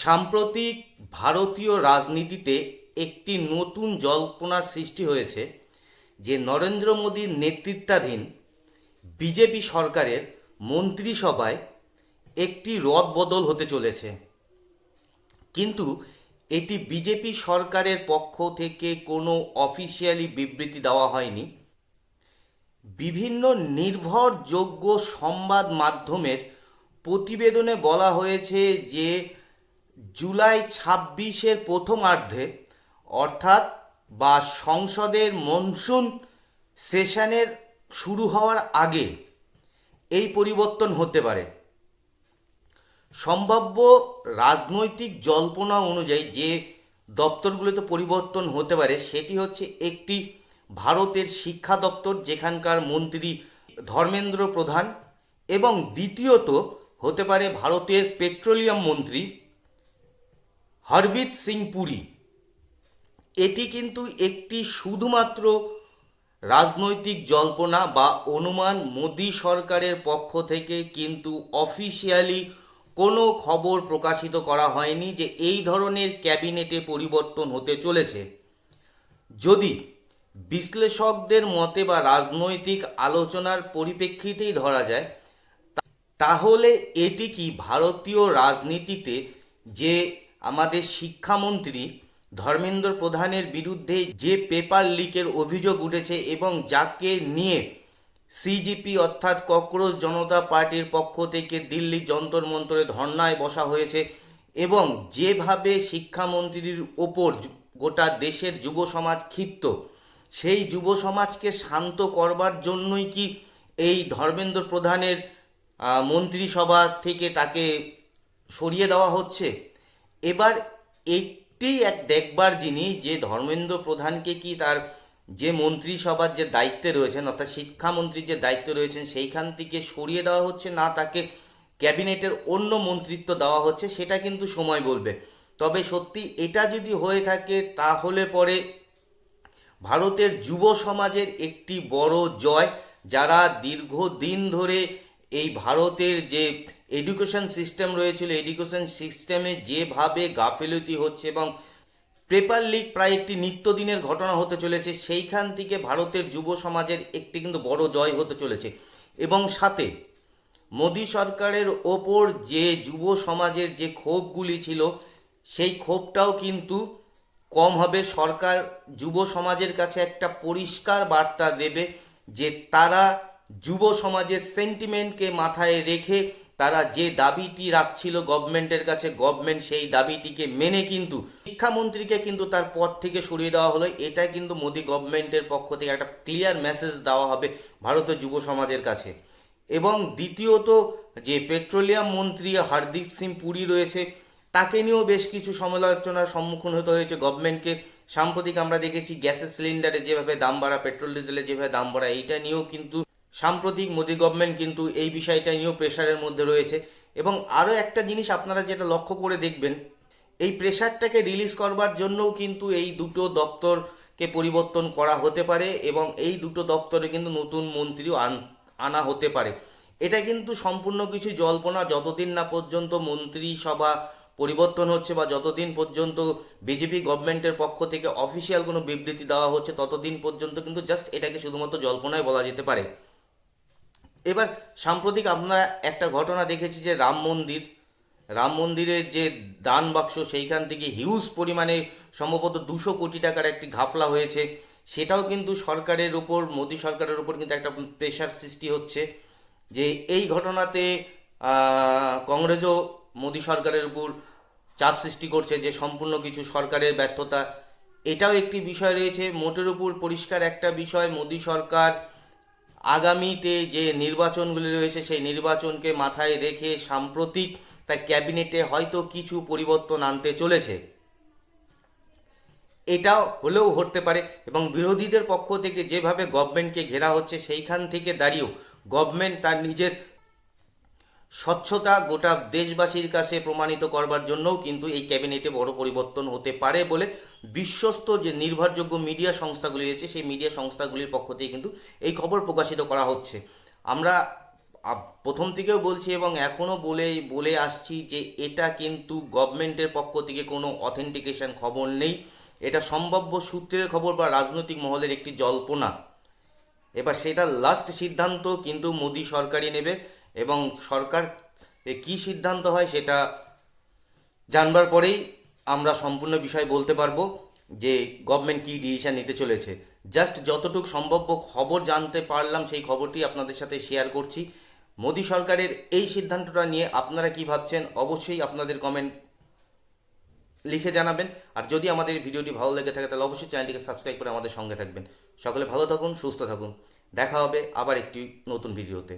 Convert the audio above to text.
সাম্প্রতিক ভারতীয় রাজনীতিতে একটি নতুন জল্পনার সৃষ্টি হয়েছে যে নরেন্দ্র মোদীর নেতৃত্বাধীন বিজেপি সরকারের মন্ত্রিসভায় একটি রদবদল হতে চলেছে। কিন্তু এটি বিজেপি সরকারের পক্ষ থেকে কোনো অফিসিয়ালি বিবৃতি দেওয়া হয়নি। বিভিন্ন নির্ভরযোগ্য সংবাদ মাধ্যমের প্রতিবেদনে বলা হয়েছে যে জুলাই 26-এর প্রথমার্ধে অর্থাৎ বা সংসদের মনসুন সেশনের শুরু হওয়ার আগে এই পরিবর্তন হতে পারে। সম্ভাব্য রাজনৈতিক জল্পনা অনুযায়ী যে দপ্তরগুলোতে পরিবর্তন হতে পারে সেটি হচ্ছে একটি ভারতের শিক্ষা দপ্তর, যেখানকার মন্ত্রী ধর্মেন্দ্র প্রধান, এবং দ্বিতীয়ত হতে পারে ভারতের পেট্রোলিয়াম মন্ত্রী হরদীপ সিং পুরী। এটি কিন্তু একটি শুধুমাত্র রাজনৈতিক জল্পনা বা অনুমান। মোদী সরকারের পক্ষ থেকে কিন্তু অফিসিয়ালি কোনো খবর প্রকাশিত করা হয়নি যে এই ধরনের ক্যাবিনেটে পরিবর্তন হতে চলেছে। যদি বিশ্লেষকদের মতে বা রাজনৈতিক আলোচনার পরিপ্রেক্ষিতেই ধরা যায়, তাহলে এটি কি ভারতীয় রাজনীতিতে যে আমাদের শিক্ষামন্ত্রী ধর্মেন্দ্র প্রধানের বিরুদ্ধে যে পেপার লিকের অভিযোগ উঠেছে এবং যাকে নিয়ে সিজেপি অর্থাৎ ককরোচ জনতা পার্টির পক্ষ থেকে দিল্লি যন্তর মন্তরে ধর্নায় বসা হয়েছে, এবং যেভাবে শিক্ষামন্ত্রীর ওপর গোটা দেশের যুব সমাজ ক্ষিপ্ত, সেই যুব সমাজকে শান্ত করবার জন্যই কি এই ধর্মেন্দ্র প্রধানের মন্ত্রিসভা থেকে তাকে সরিয়ে দেওয়া হচ্ছে? এবার একটি এক দেখবার জিনিস যে ধর্মেন্দ্র প্রধানকে কি তার যে মন্ত্রিসভার যে দায়িত্বে রয়েছেন অর্থাৎ শিক্ষামন্ত্রীর যে দায়িত্ব রয়েছেন সেইখান থেকে সরিয়ে দেওয়া হচ্ছে না তাকে ক্যাবিনেটের অন্য মন্ত্রিত্ব দেওয়া হচ্ছে, সেটা কিন্তু সময় বলবে। তবে সত্যি এটা যদি হয়ে থাকে তাহলে পরে ভারতের যুব সমাজের একটি বড় জয়, যারা দীর্ঘদিন ধরে এই ভারতের যে এডুকেশন সিস্টেম রয়েছিল, এডুকেশন সিস্টেমে যেভাবে গাফিলতি হচ্ছে এবং পেপার লিক প্রায় একটি নিত্যদিনের ঘটনা হতে চলেছে, সেইখান থেকে ভারতের যুব সমাজের একটি কিন্তু বড় জয় হতে চলেছে। এবং সাথে মোদী সরকারের ওপর যে যুব সমাজের যে ক্ষোভগুলি ছিল সেই ক্ষোভটাও কিন্তু কম হবে। সরকার যুব সমাজের কাছে একটা পরিষ্কার বার্তা দেবে যে তারা যুব সমাজের সেন্টিমেন্টকে মাথায় রেখে তারা যে দাবিটি রাখছিল গভর্নমেন্টের কাছে, গভর্নমেন্ট সেই দাবিটিকে মেনে কিন্তু শিক্ষামন্ত্রীকে কিন্তু তার পদ থেকে সরিয়ে দেওয়া হলো। এটা কিন্তু মোদী গভর্নমেন্টের পক্ষ থেকে একটা ক্লিয়ার মেসেজ দেওয়া হবে ভারতের যুব সমাজের কাছে। এবং দ্বিতীয়ত যে পেট্রোলিয়াম মন্ত্রী হরদীপ সিং পুরী রয়েছে, তাকে নিয়েও বেশ কিছু সমালোচনার সম্মুখীন হতে হয়েছে গভর্নমেন্টকে। সাম্প্রতিক আমরা দেখেছি গ্যাসের সিলিন্ডারে যেভাবে দাম বাড়া, পেট্রোল ডিজেলের যেভাবে দাম বাড়া, এইটা নিয়েও কিন্তু সাম্প্রতিক মোদী গভর্নমেন্ট কিন্তু এই বিষয়টা নিয়েও প্রেশারের মধ্যে রয়েছে। এবং আরও একটা জিনিস আপনারা যেটা লক্ষ্য করে দেখবেন, এই প্রেশারটাকে রিলিজ করবার জন্যও কিন্তু এই দুটো দপ্তরকে পরিবর্তন করা হতে পারে এবং এই দুটো দপ্তরে কিন্তু নতুন মন্ত্রীও আনা হতে পারে। এটা কিন্তু সম্পূর্ণ কিছু জল্পনা। যতদিন না পর্যন্ত মন্ত্রিসভা পরিবর্তন হচ্ছে বা যতদিন পর্যন্ত বিজেপি গভর্নমেন্টের পক্ষ থেকে অফিসিয়াল কোনো বিবৃতি দেওয়া হচ্ছে, ততদিন পর্যন্ত কিন্তু জাস্ট এটাকে শুধুমাত্র জল্পনায় বলা যেতে পারে। এবার সাম্প্রতিক আপনারা একটা ঘটনা দেখেছি যে রাম মন্দিরের যে দান বাক্স, সেইখান থেকে হিউজ পরিমাণে সম্ভবত 200 কোটি টাকার একটি ঘাপলা হয়েছে। সেটাও কিন্তু সরকারের উপর, মোদী সরকারের উপর কিন্তু একটা প্রেশার সৃষ্টি হচ্ছে যে এই ঘটনাতে কংগ্রেসও মোদী সরকারের উপর চাপ সৃষ্টি করছে যে সম্পূর্ণ কিছু সরকারের ব্যর্থতা। এটাও একটি বিষয় রয়েছে। মোটের উপর পরিষ্কার একটা বিষয়, মোদী সরকার আগামীতে যে নির্বাচনগুলি রয়েছে সেই নির্বাচনকে মাথায় রেখে সাম্প্রতিক তার ক্যাবিনেটে হয়তো কিছু পরিবর্তন আনতে চলেছে। এটাও হলেও হতে পারে। এবং বিরোধীদের পক্ষ থেকে যেভাবে গভর্নমেন্টকে ঘেরা হচ্ছে, সেইখান থেকে দাঁড়িয়েও গভর্নমেন্ট তার নিজের স্বচ্ছতা গোটা দেশবাসীর কাছে প্রমাণিত করবার জন্যও কিন্তু এই ক্যাবিনেটে বড় পরিবর্তন হতে পারে বলে বিশ্বস্ত যে নির্ভরযোগ্য মিডিয়া সংস্থাগুলি রয়েছে সেই মিডিয়া সংস্থাগুলির পক্ষ থেকে কিন্তু এই খবর প্রকাশিত করা হচ্ছে। আমরা প্রথম থেকেও বলছি এবং এখনও বলে আসছি যে এটা কিন্তু গভর্নমেন্টের পক্ষ থেকে কোনো অথেন্টিকেশন খবর নেই, এটা সম্ভাব্য সূত্রের খবর বা রাজনৈতিক মহলের একটি জল্পনা। এবার সেটা লাস্ট সিদ্ধান্ত কিন্তু মোদি সরকারই নেবে, এবং সরকার কী সিদ্ধান্ত হয় সেটা জানবার পরেই আমরা সম্পূর্ণ বিষয় বলতে পারবো যে গভর্নমেন্ট কী ডিসিশন নিতে চলেছে। জাস্ট যতটুকু সম্ভাব্য খবর জানতে পারলাম সেই খবরটি আপনাদের সাথে শেয়ার করছি। মোদি সরকারের এই সিদ্ধান্তটা নিয়ে আপনারা কি ভাবছেন অবশ্যই আপনাদের কমেন্ট লিখে জানাবেন। আর যদি আমাদের ভিডিওটি ভালো লেগে থাকে তাহলে অবশ্যই চ্যানেলটিকে সাবস্ক্রাইব করে আমাদের সঙ্গে থাকবেন। সকলে ভালো থাকুন, সুস্থ থাকুন, দেখা হবে আবার একটি নতুন ভিডিওতে।